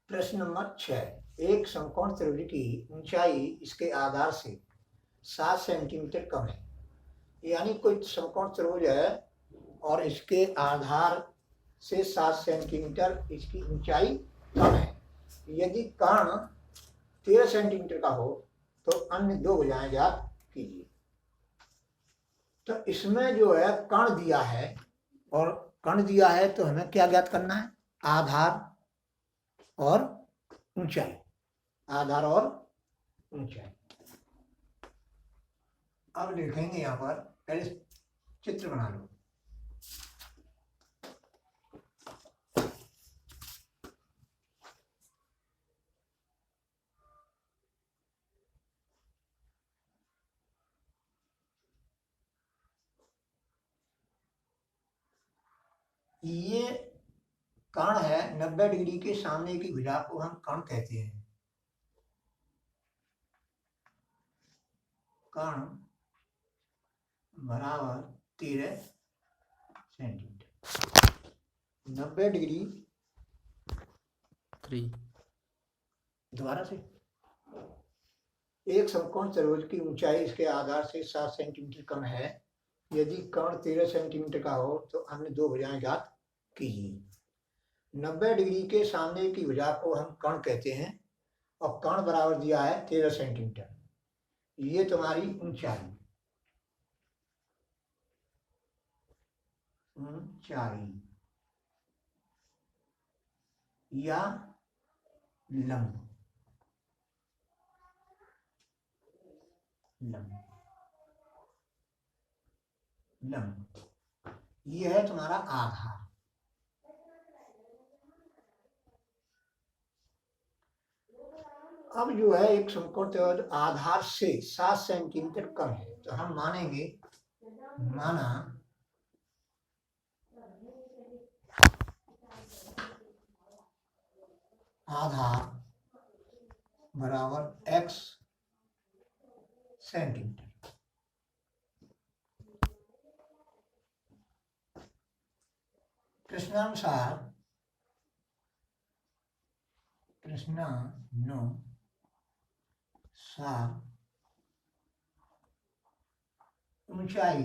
प्रश्न नंबर 6। एक समकोण त्रिभुज की ऊंचाई इसके आधार से 7 सेंटीमीटर कम है। यानी कोई समकोण त्रिभुज है और इसके आधार से 7 सेंटीमीटर इसकी ऊंचाई कम है। यदि कर्ण 13 सेंटीमीटर का हो तो अन्य दो भुजाएं ज्ञात कीजिए। तो इसमें जो है कर्ण दिया है और कर्ण दिया है तो हमें क्या ज्ञात करना है? आधार और ऊंचाई। आधार और ऊंचाई। अब लिखेंगे यहाँ पर, पहले चित्र बना लो। ये कर्ण है, 90 डिग्री के सामने की भुजा को हम कर्ण कहते हैं। कर्ण बराबर 13 सेंटीमीटर। 90 डिग्री दोबारा से। एक समकोण त्रिभुज की ऊंचाई इसके आधार से 7 सेंटीमीटर कम है। यदि कर्ण 13 सेंटीमीटर का हो तो अन्य दो भुजाएं ज्ञात कीजिए। 90 डिग्री के सामने की भुजा को हम कर्ण कहते हैं और कर्ण बराबर दिया है 13 सेंटीमीटर। ये तुम्हारी ऊंचाई या लंब ये है तुम्हारा आधार। अब जो है एक समकोण त्रिभुज आधार से 7 सेंटीमीटर कम है तो हम मानेंगे, माना आधार बराबर x सेंटीमीटर। प्रश्नानुसार ऊंचाई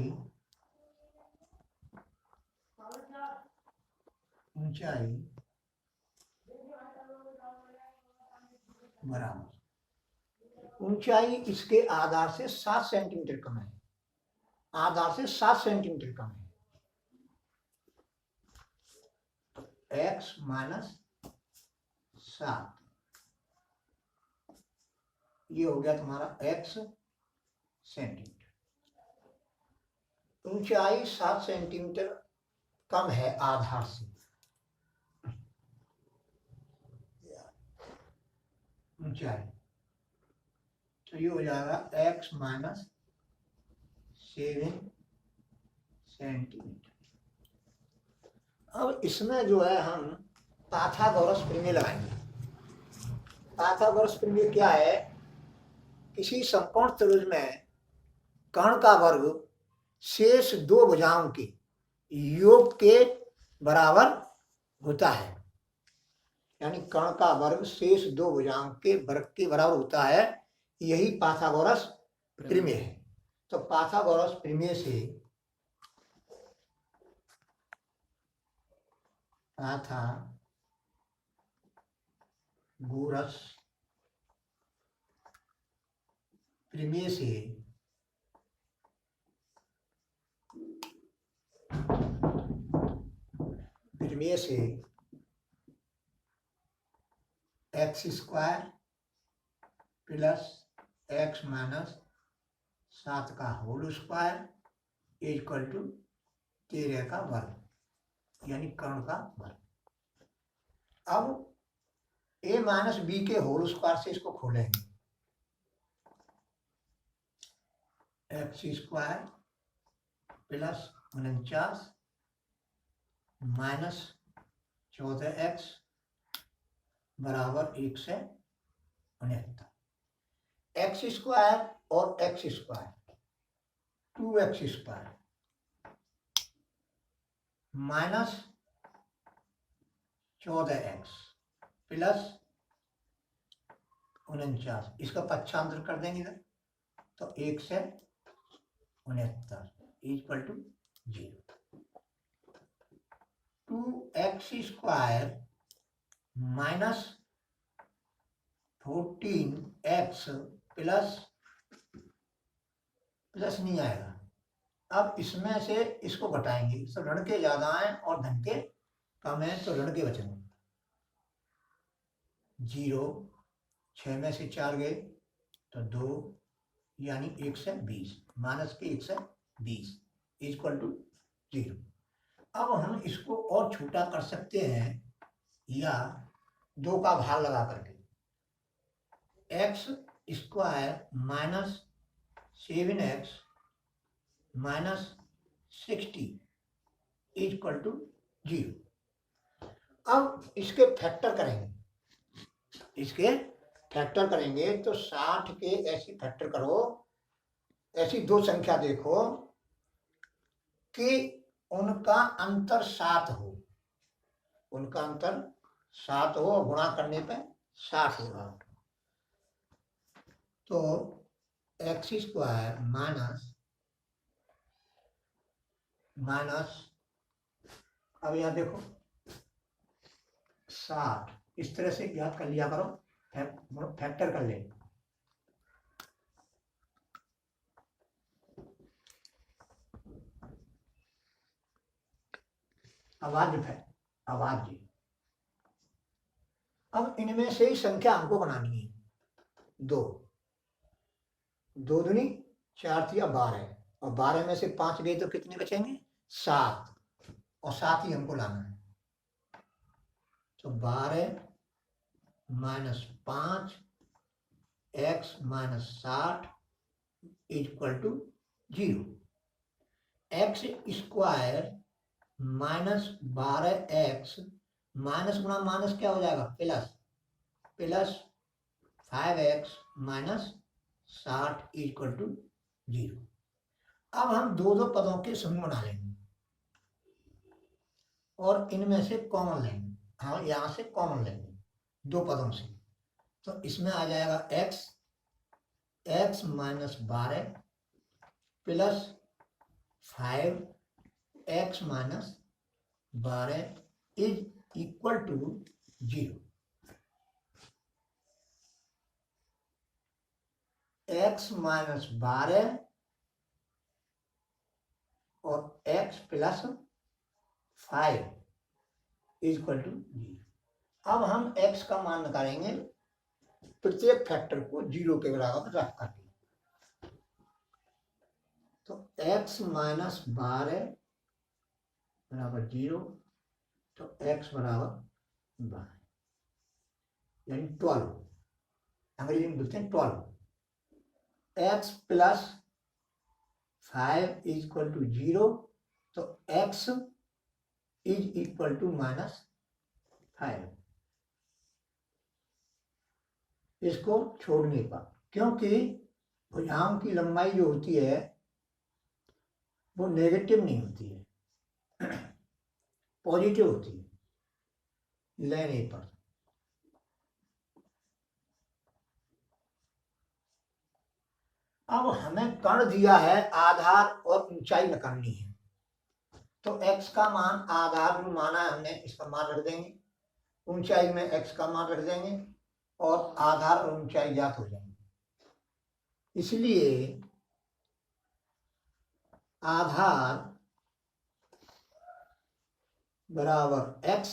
बराबर, ऊंचाई इसके आधार से 7 सेंटीमीटर कम है। आधार से 7 सेंटीमीटर कम है तो x माइनस 7, ये हो गया तुम्हारा x सेंटीमीटर। ऊंचाई 7 सेंटीमीटर कम है आधार से। ऊंचाई तो ये हो जाएगा x माइनस 7 सेंटीमीटर। अब इसमें जो है हम पाइथागोरस प्रमेय लगाएंगे। पाइथागोरस प्रमेय क्या है? किसी समकोण त्रिभुज में कर्ण का वर्ग शेष दो भुजाओं के योग के बराबर होता है। यानी कर्ण का वर्ग शेष दो भुजाओं के वर्ग के बराबर होता है। यही पाइथागोरस प्रमेय है। तो पाइथागोरस प्रमेय से पाइथागोरस प्रमेय से x square plus x minus 7 का होल स्क्वायर इक्वल टू 13 का वर्ग, यानी कर्ण का वर्ग। अब a माइनस बी के होल स्क्वायर से इसको खोलेंगे। X square plus 49 minus 14x बराबर 1 से 69। एक्स स्क्वायर और x square 2x square minus 14x plus 49, इसका पक्षांतर कर देंगे इधर, तो 1 से 69 equal to 0। 2x² minus 14x plus नहीं आएगा। अब इसमें से इसको घटाएंगे, तो ऋण के ज्यादा हैं और धन के कम है, तो ऋण के बचेंगे। 0, 6 में से 4 गए तो 2, यानी 1 से 20, माइनस के 1 से 20 इक्वल टू 0। अब हम इसको और छोटा कर सकते हैं, या 2 का भाग लगा करके, x² minus 7x minus 60 equal to 0। अब इसके फैक्टर करेंगे, तो 60 के ऐसी फैक्टर करो, ऐसी 2 संख्या देखो कि उनका अंतर 7 हो, और गुणा करने पे 60 होगा। तो x² माइनस अब यहाँ देखो 60, इस तरह से याद कर लिया करो, फैक्टर कर ले। आवाज जी। अब इनमें से ही संख्या हमको बनानी है, 2 दूनी 4 या 12, और 12 में से 5 गए तो कितने बचेंगे? 7, और 7 ही हमको लाना है। तो 12 minus 5 x minus 60 equal to 0। x² minus 12x minus गुणा माइनस क्या हो जाएगा? Plus 5x minus 60 equal to 0। अब हम 2 पदों के समूह बना लेंगे और इनमें से कॉमन लेंगे। हाँ, यहां से कॉमन लेंगे 2 पदों से, तो इसमें आ जाएगा x minus 12 plus 5x minus 12 is equal to 0। x minus 12 और x प्लस 5 इक्वल टू 0। अब हम x का मान निकालेंगे प्रत्येक फैक्टर को 0 के बराबर रख करके। तो x माइनस 12 बराबर 0, तो x बराबर 12 यानी 12, अंग्रेजी में बोलते हैं 12। x प्लस 5 इक्वल टू 0, तो x is equal to minus 5। इसको छोड़ने पर, क्योंकि भुजाओं की लंबाई जो होती है वो नेगेटिव नहीं होती है, पॉजिटिव होती है लेने पर। अब हमें कण दिया है, आधार और ऊंचाई निकालनी है, तो x का मान, आधार जो माना है हमने, इसका मान रख देंगे, ऊंचाई में x का मान रख देंगे, और आधार और ऊंचाई ज्ञात हो जाएंगे। इसलिए आधार बराबर x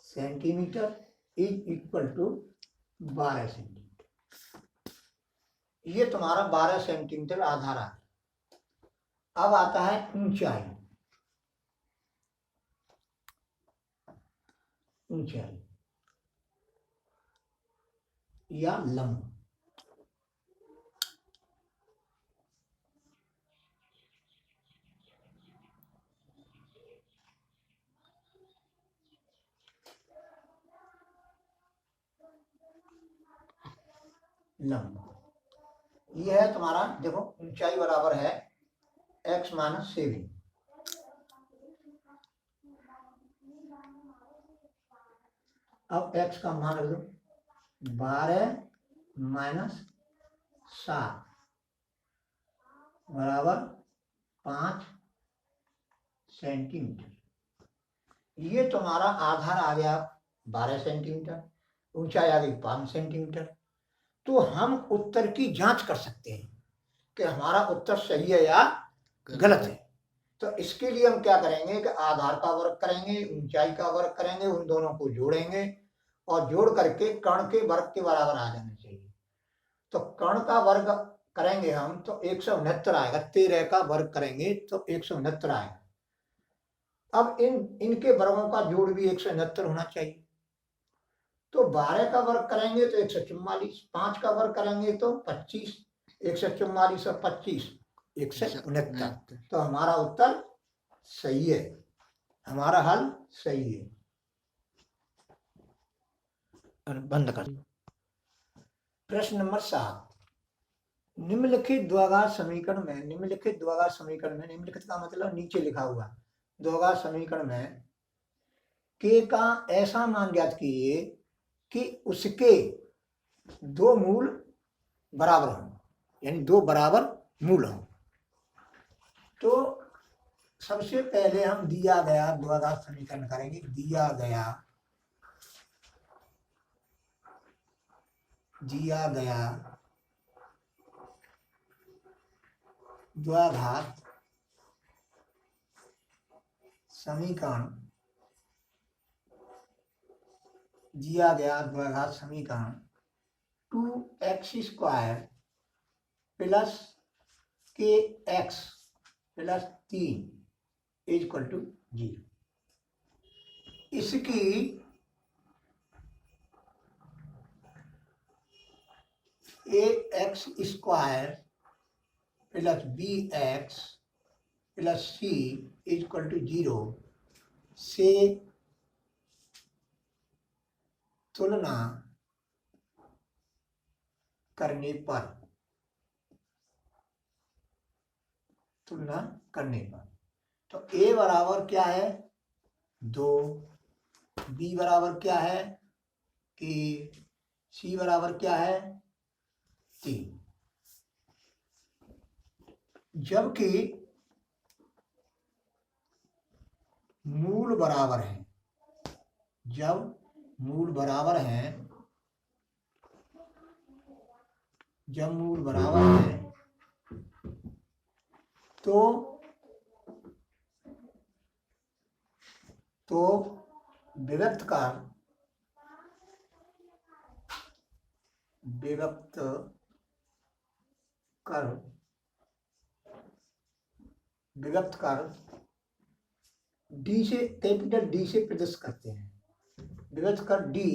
centimetre is equal to 12 centimetre. ये तुम्हारा 12 सेंटीमीटर आधार आ गया। अब आता है ऊंचाई या लंब। यह है तुम्हारा, देखो ऊंचाई बराबर है x माइनस 7। अब x का मान रख दो, 12 माइनस 7 बराबर 5 सेंटीमीटर। ये तुम्हारा आधार आ गया 12 सेंटीमीटर, ऊंचाई आ गई 5 सेंटीमीटर। तो हम उत्तर की जांच कर सकते हैं कि हमारा उत्तर सही है या गलत है। तो इसके लिए हम क्या करेंगे कि आधार का वर्ग करेंगे, ऊंचाई का वर्ग करेंगे, उन दोनों को जोड़ेंगे और जोड़ करके कर्ण के वर्ग के बराबर आ जाना चाहिए। तो कर्ण का वर्ग करेंगे हम तो 169 आएगा, 13 का वर्ग करेंगे तो 169 आएगा। अब इनके वर्गों का जोड़ भी 169 होना चाहिए। तो 12 का वर्ग करेंगे तो 144, 5 का वर्ग करेंगे तो 25, 144 और 25 169। तो हमारा उत्तर सही है, हमारा हल सही है। बंद कर। प्रश्न नंबर 7, निम्नलिखित द्विघात समीकरण में, निम्नलिखित द्विघात समीकरण में, निम्नलिखित का मतलब नीचे लिखा हुआ द्विघात समीकरण में k का ऐसा मान ज्ञात कीजिए कि उसके दो मूल बराबर हों, यानी दो बराबर मूल हों। तो सबसे पहले हम दिया गया द्विघात समीकरण करेंगे। दिया गया द्विघात समीकरण, दिया गया द्विघात समीकरण 2x² plus kx plus 3 equal to 0। इसकी ax² plus bx plus c equal to 0 से तुलना करने पर, तो a बराबर क्या है 2, b बराबर क्या है कि c बराबर क्या है 3। जबकि मूल बराबर है, जब मूल बराबर है, जब मूल बराबर है तो विभक्त कर डी से, कैपिटल डी से प्रदर्शित करते हैं। विभक्त कर डी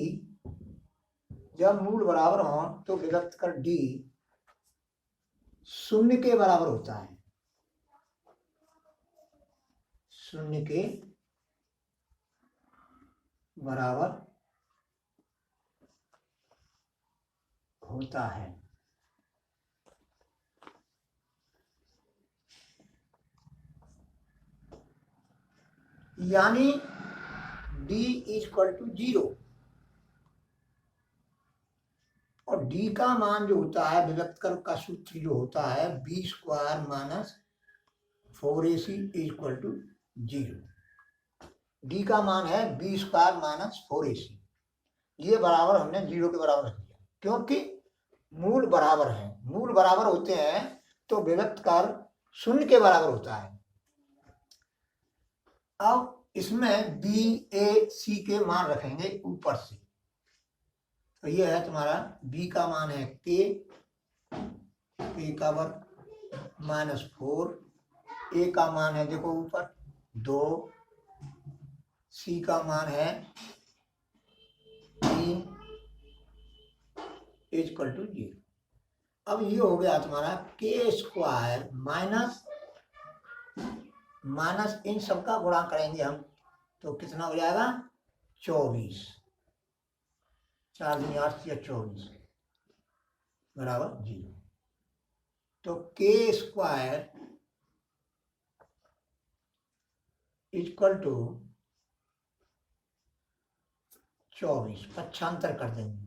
जब मूल बराबर हो तो विभक्त कर डी 0 के बराबर होता है, 0 के बराबर होता है। यानी d इक्वल टू 0 और d का मान जो होता है विभक्त कर का सूत्र जो होता है b² minus 4ac equal to 0। D का मान है b² माइनस 4ac, ये बराबर हमने 0 के बराबर रख दिया क्योंकि मूल बराबर है। मूल बराबर होते हैं तो विभक्त कर 0 के बराबर होता है। अब इसमें b a c के मान रखेंगे ऊपर से, तो ये है तुम्हारा b का मान है k का वर्ग माइनस 4, a का मान है देखो ऊपर 2, c का मान है 3 इक्वल टू 0। अब ये हो गया तुम्हारा k² माइनस इन सबका गुणा करेंगे हम तो कितना हो जाएगा 24, 4 दूनी 8 या 24 बराबर 0। तो k² इक्वल टू 24, पक्षांतर कर देंगे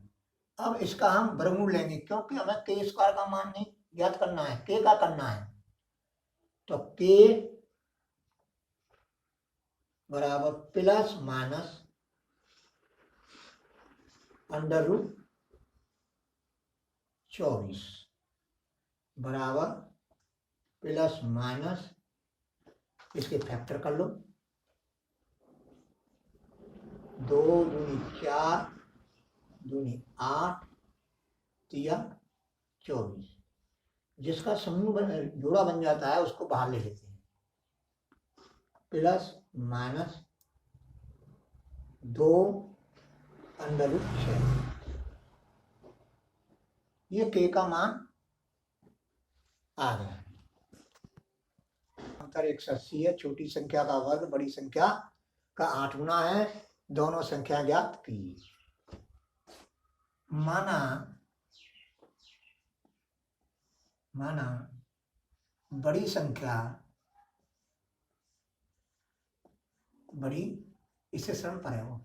अब इसका हम वर्गमूल लेंगे क्योंकि हमें के स्क्वायर का मान नहीं ज्ञात करना है, के का करना है। तो के बराबर प्लस माइनस √24 बराबर प्लस माइनस, इसके फैक्टर कर लो, 2 दूनी 4 दूनी 8 तिया 24, जिसका समूह जोड़ा बन जाता है उसको बाहर ले लेते हैं। प्लस माइनस 2 √6, ये के का मान आ गया। अंतर 180 है। छोटी संख्या का वर्ग बड़ी संख्या का 8 गुना है। दोनों संख्या ज्ञात की। माना बड़ी संख्या, बड़ी, इससे सरल पर है वो,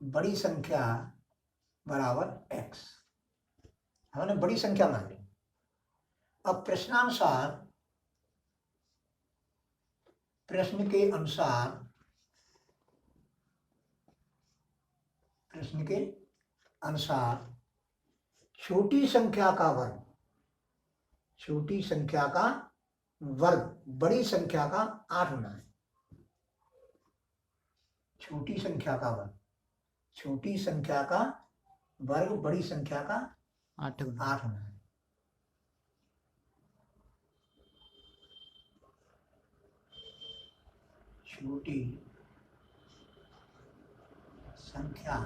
बड़ी संख्या बराबर x, हमने बड़ी संख्या मान ली। अब प्रश्न के अनुसार छोटी संख्या का वर्ग बड़ी संख्या का 8 होना है। छोटी संख्या का वर्ग बड़ी संख्या का 8 होना है। छोटी संख्या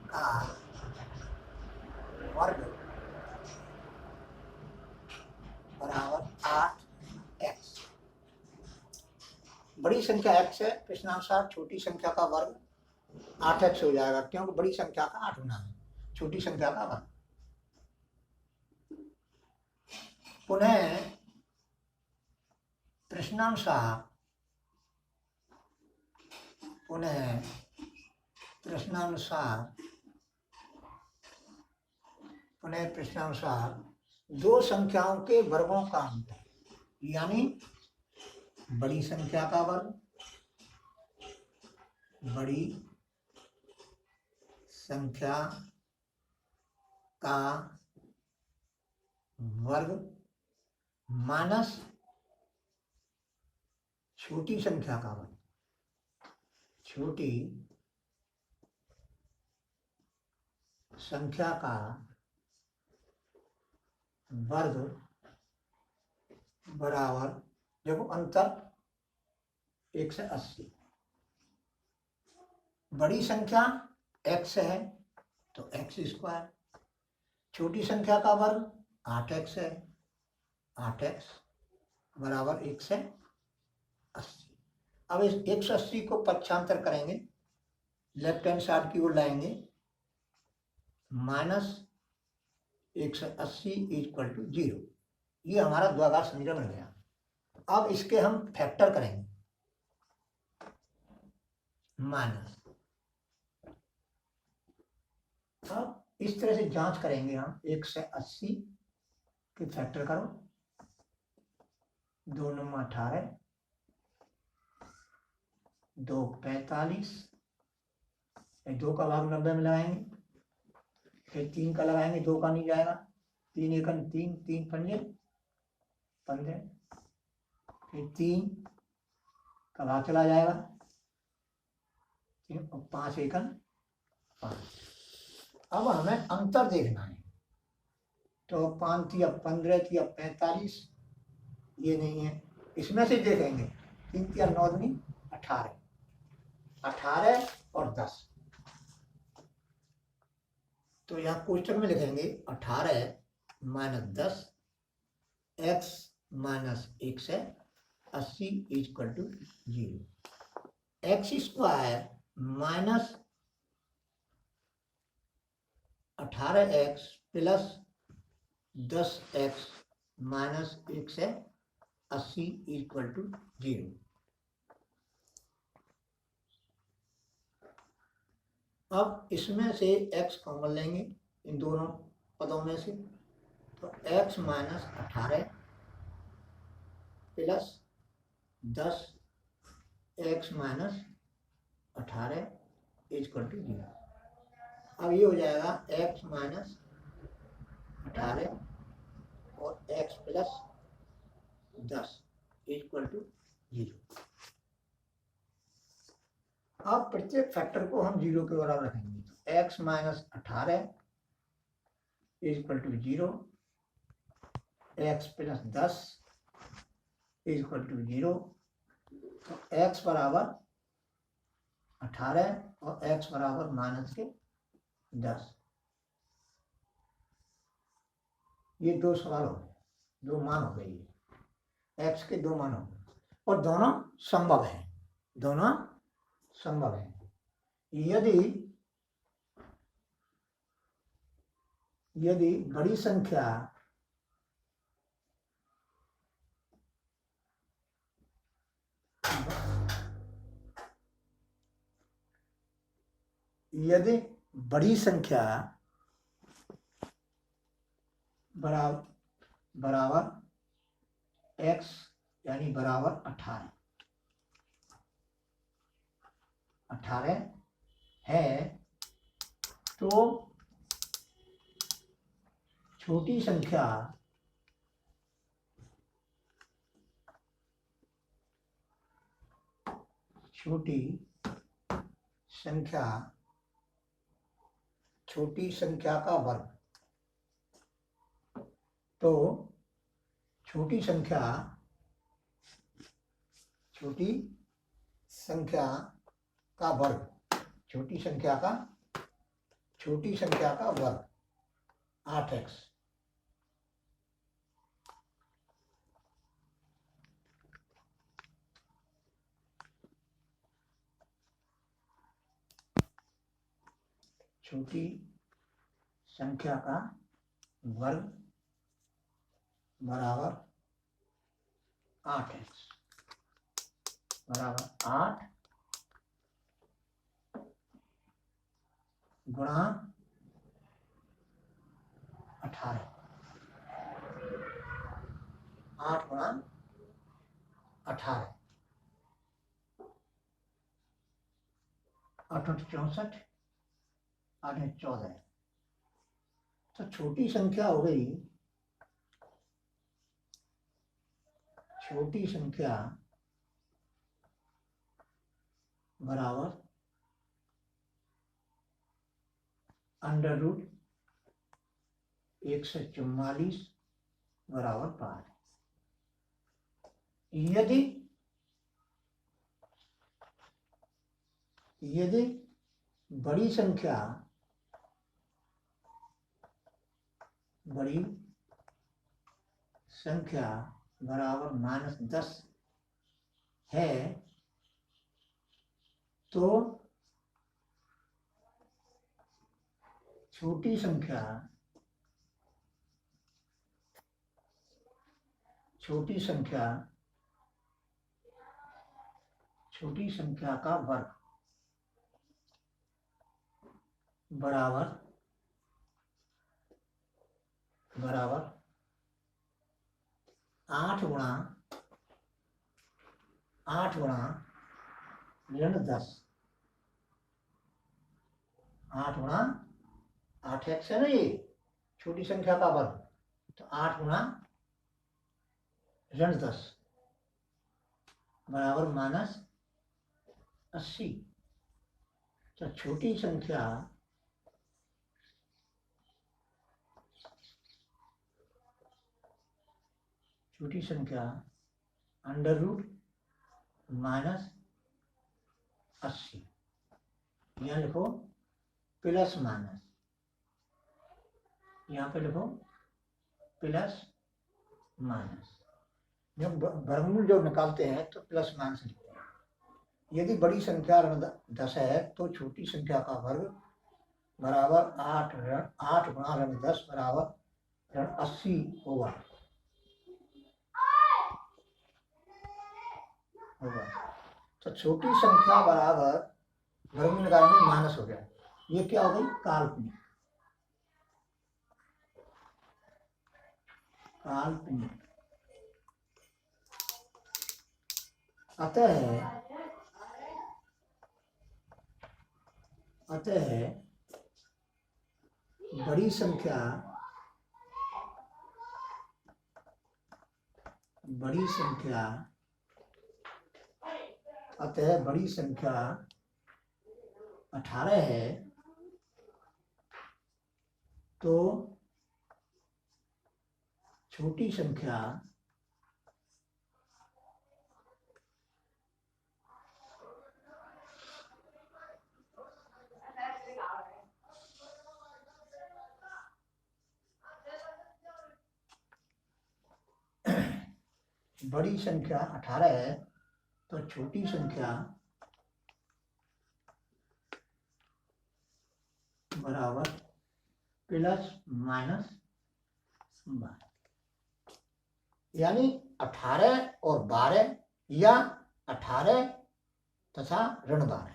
का वर्ग बराबर 8x। बड़ी संख्या x है, प्रश्नानुसार छोटी संख्या का वर्ग 8x हो जाएगा, क्योंकि बड़ी संख्या का 8 होना है, छोटी संख्या का वर्ग। पुनः प्रश्नानुसार दो संख्याओं के वर्गों का अंतर, यानी बड़ी संख्या का वर्ग माइनस छोटी संख्या का वर्ग। छोटी संख्या का वर्ग बराबर, देखो अंतर 180। बड़ी संख्या x है तो x², छोटी संख्या का वर्ग 8x है, 8x बराबर 180। अब इस 180 को पक्षांतर करेंगे, लेफ्ट हैंड साइड की ओर लाएंगे, -180 = 0। ये हमारा द्विघात समीकरण बन गया। अब इसके हम फैक्टर करेंगे, माइनस, अब इस तरह से जांच करेंगे हम, 180 के फैक्टर करो, 2 × 9 = 18, 2 × 45, 2 का भाग 90 में लगाएंगे, फिर 3 का लगाएंगे, 2 का नहीं जाएगा, 3 × 1 = 3, 3 × 5 = 15, फिर 3 का भाग चला जाएगा, 5 × 1 = 5। अब हमें अंतर देखना है, तो 5 × 3 = 15, 3 × 45, ये नहीं है, इसमें से देखेंगे 3 × 3 = 9 × 18, 18 और 10, तो यहाँ कोष्टक में लिखेंगे 18 - 10 x - 180 = 0। x² - 18x + 10x - 180 = 0। अब इसमें से x कॉमन लेंगे इन दोनों पदों में से, तो x minus 18 plus 10 x minus 18 is equal to 0। अब ये हो जाएगा x माइनस 18 और x प्लस 10 इक्वल टू 0। अब प्रत्येक फैक्टर को हम 0 के बराबर रखेंगे, तो x minus 18 equal to 0, x plus 10 equal to 0। तो x बराबर 18 और x बराबर माइनस के 10। ये दो सवाल हो गए, दो मान हो गए, ये x के दो मान हो गए और दोनों संभव हैं, दोनों संभव है। यदि बड़ी संख्या बराबर x यानी बराबर 18 है, तो छोटी संख्या का वर्ग, तो छोटी संख्या का वर्ग, छोटी संख्या का वर्ग 8x, छोटी संख्या का वर्ग बराबर 8x बराबर 8 गुणा 18, 8 गुणा 18, 8 64, 8 14। तो छोटी संख्या हो गई, छोटी संख्या बराबर अंडर रूट 144 बराबर 5। यदि बड़ी संख्या बराबर -10 है, तो छोटी संख्या का वर्ग बराबर 8 गुणा ऋण 10, 8 गुणा 8x है ना, ये छोटी संख्या का वर्ग, तो 8 गुणा ऋण 10 बराबर -80। तो छोटी संख्या अंडर रूट -80, यहाँ लिखो प्लस माइनस, यहाँ पे लिखो प्लस माइनस। जब वर्गमूल जब निकालते हैं तो प्लस माइनस लिखते हैं। यदि बड़ी संख्या ऋण 10 है, तो छोटी संख्या का वर्ग बराबर 8 गुणा ऋण 10 बराबर ऋण 80 होगा। तो छोटी संख्या बराबर वर्गमूल निकालेंगे, माइनस हो गया, ये क्या हो गई? काल्पनिक। काल्पनिक। अतः बड़ी संख्या अतः बड़ी संख्या 18 है, तो छोटी संख्या बड़ी संख्या 18 है, तो छोटी संख्या बराबर प्लस माइनस 12, यानी 18 और 12 या 18 तथा ऋण 12।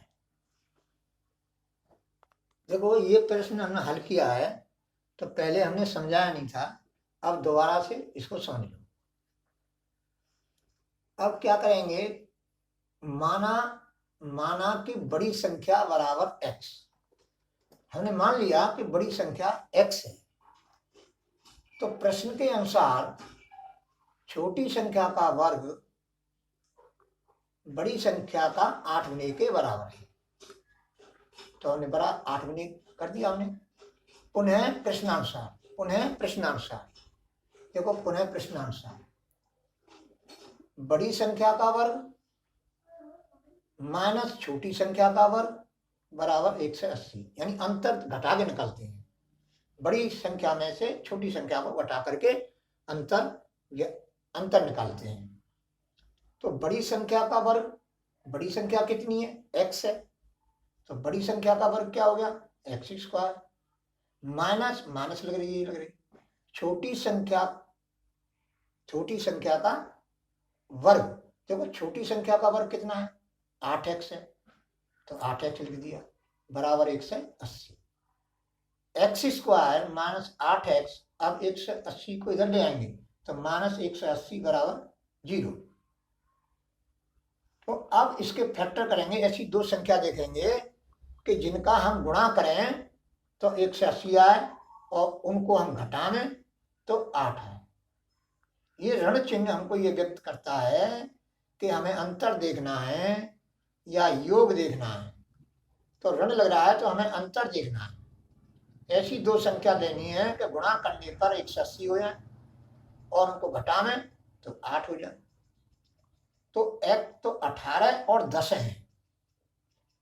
देखो ये प्रश्न हमने हल किया है, तो पहले हमने समझाया नहीं था, अब दोबारा से इसको समझ लो। अब क्या करेंगे, माना कि बड़ी संख्या बराबर x। हमने मान लिया कि बड़ी संख्या x है, तो प्रश्न के अनुसार छोटी संख्या का वर्ग बड़ी संख्या का 8 गुने के बराबर है। तो हमने बड़ा 8 गुने कर दिया हमने। पुनः प्रश्नानुसार देखो, पुनः प्रश्नानुसार बड़ी संख्या का वर्ग माइनस छोटी संख्या का वर्ग बराबर 180, यानी अंतर घटा के निकालते हैं। बड़ी संख्या में से छोटी संख्या को घटा करके अंतर निकालते हैं। तो बड़ी संख्या का वर्ग, बड़ी संख्या कितनी है? x है, तो बड़ी संख्या का वर्ग क्या हो गया? x स्क्वायर माइनस लग रही छोटी संख्या का वर्ग। देखो छोटी संख्या का वर्ग कितना है? 8x है, तो 8x लिख दिया बराबर 180। x स्क्वायर माइनस 8x, अब 180 को इधर ले आएंगे तो माइनस 180 बराबर 0। तो अब इसके फैक्टर करेंगे, ऐसी दो संख्या देखेंगे कि जिनका हम गुणा करें तो 180 आए और उनको हम घटाएं तो 8 है। ये ऋण चिन्ह हमको ये व्यक्त करता है कि हमें अंतर देखना है या योग देखना है। तो ऋण लग रहा है तो हमें अंतर देखना है। ऐसी दो संख्या लेनी है कि गुणा करने पर 180 हो जाए और उनको घटाएं तो 8 हो जाए। तो 18 और 10 है,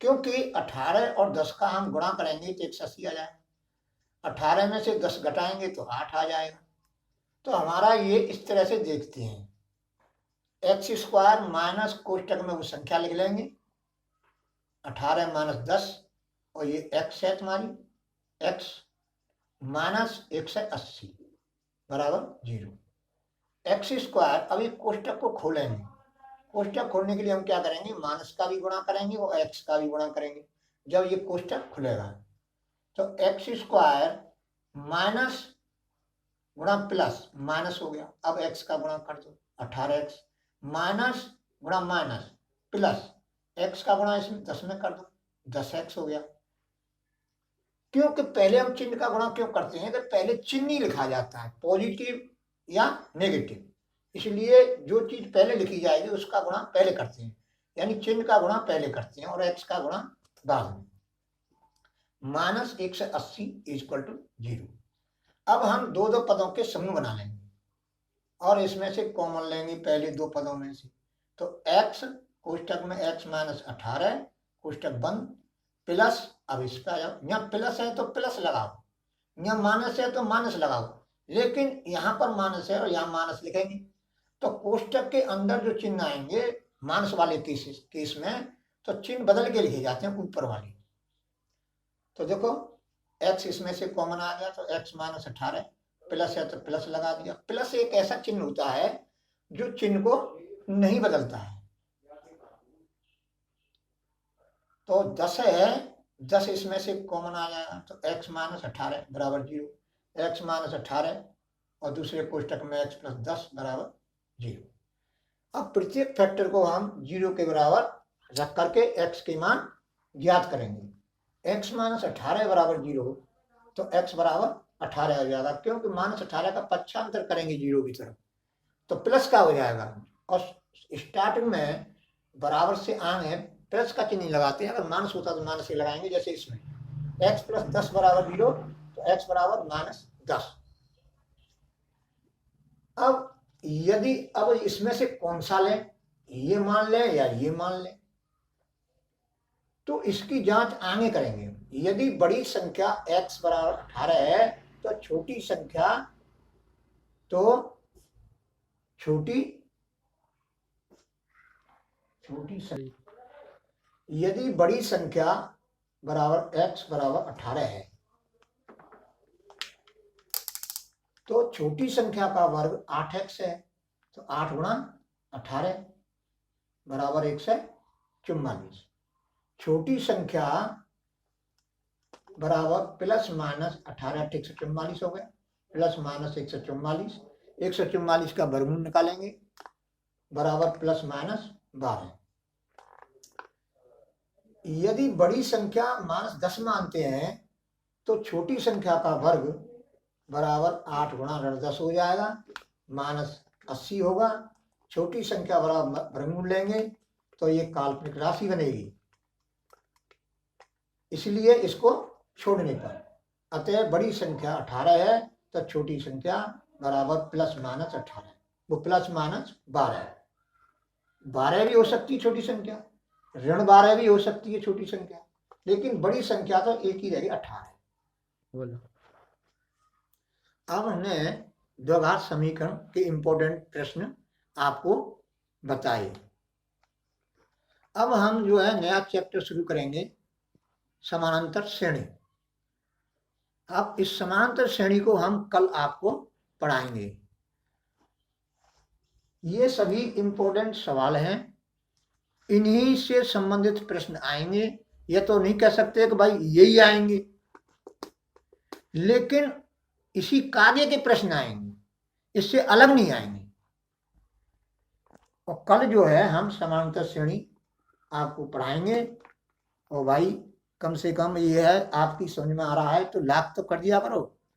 क्योंकि 18 और 10 का हम गुणा करेंगे तो 180 आ जाएगा। 18 में से 10 घटाएंगे तो 8 आ जाएगा। तो हमारा ये इस तरह से देखते हैं, x स्क्वायर माइनस कोष्टक में वो संख्या लिख लेंगे 18 माइनस 10, और ये x है तुम्हारी, x माइनस 180 बराबर 0। x स्क्वायर, अभी कोष्टक को खोलेंगे। कोष्टक खोलने के लिए हम क्या करेंगे? माइनस का भी गुणा करेंगे और x का भी गुणा करेंगे जब ये कोष्टक खुलेगा। तो x स्क्वायर माइनस गुणा प्लस माइनस हो गया, अब x का गुणा कर दो 18x, माइनस गुणा माइनस प्लस x का गुणा इसमें 10 में कर दो 10x हो गया। क्योंकि पहले हम चिन्ह का गुणा क्यों करते हैं कि पहले चिन्ह ही लिखा जाता है, पॉजिटिव या नेगेटिव, इसलिए जो चीज पहले लिखी जाएगी उसका गुणा पहले करते हैं, यानी चिन्ह का गुणा पहले करते हैं और x का गुणा बाद में। Minus 180 equal to 0। अब हम दो पदों के समूह बना लेंगे और इसमें से कॉमन लेंगे पहले दो पदों में से। तो x कोष्टक में x माइनस 18 कोष्टक बंद प्लस, अब इसका यहाँ प्लस है तो प्लस लगाओ, यहाँ माइनस है तो माइनस लगाओ, लेकिन यहाँ पर माइनस है और यहाँ माइनस लिखेंगे तो कोष्टक के अंदर जो चिन्ह आएंगे माइनस वाले केस में तो चिन्ह बदल के लिखे जाते हैं ऊपर वाले। तो देखो x इसमें से कॉमन आ गया तो x माइनस 18 प्लस है तो प्लस लगा दिया। प्लस एक ऐसा चिन्ह होता है जो चिन्ह को नहीं बदलता है। तो 10 है 10 इसमें से कॉमन आ जाएगा तो x माइनस 18 बराबर 0, x माइनस 18 और दूसरे कोष्टक में x प्लस 10 बराबर 0। अब प्रत्येक फैक्टर को हम 0 के बराबर रख करके x के मान ज्ञात करेंगे। x माइनस 18 बराबर 0 तो x बराबर 18 हो जाएगा, क्योंकि माइनस 18 का पक्षांतर करेंगे 0 की तरफ तो प्लस का हो जाएगा। और स्टार्टिंग में बराबर से आगे प्लस का चिन्ह लगाते हैं, अगर माइनस होता तो माइनस से लगाएंगे। जैसे इसमें x प्लस 10 बराबर 0 तो x बराबर माइनस 10। अब यदि अब इसमें से कौन सा लें, ये मान लें या ये मान लें, तो इसकी जांच आगे करेंगे। यदि बड़ी संख्या x बराबर 18 है तो छोटी संख्या यदि बड़ी संख्या बराबर x बराबर 18 है तो छोटी संख्या का वर्ग 8x है, तो 8 गुणा 18 बराबर 144। छोटी संख्या बराबर प्लस माइनस 18 144 हो गया, प्लस माइनस 144, 144 का वर्गमूल निकालेंगे बराबर प्लस माइनस 12। यदि बड़ी संख्या माइनस 10 मानते हैं तो छोटी संख्या का वर्ग बराबर 8 गुणा ऋण 10 हो जाएगा, माइनस 80 होगा। छोटी संख्या बराबर वर्गमूल लेंगे तो ये काल्पनिक राशि बनेगी, इसलिए इसको छोड़ने पर अतः बड़ी संख्या 18 है तो छोटी संख्या बराबर प्लस माइनस 18, वो प्लस माइनस 12 भी हो सकती है छोटी संख्या, ऋण 12 भी हो सकती है छोटी संख्या, लेकिन बड़ी संख्या तो एक ही रहेगी 18। बोलो। अब हमने द्विघात समीकरण के इंपॉर्टेंट प्रश्न आपको बताए। अब हम जो है नया चैप्टर शुरू करेंगे, समानांतर श्रेणी। अब इस समानांतर श्रेणी को हम कल आपको पढ़ाएंगे। ये सभी इंपॉर्टेंट सवाल हैं, इन्हीं से संबंधित प्रश्न आएंगे। ये तो नहीं कह सकते कि भाई यही आएंगे, लेकिन इसी कार्य के प्रश्न आएंगे, इससे अलग नहीं आएंगे। और कल जो है हम समानांतर श्रेणी आपको पढ़ाएंगे। और भाई कम से कम ये है, आपकी समझ में आ रहा है तो लाइक तो कर दिया करो।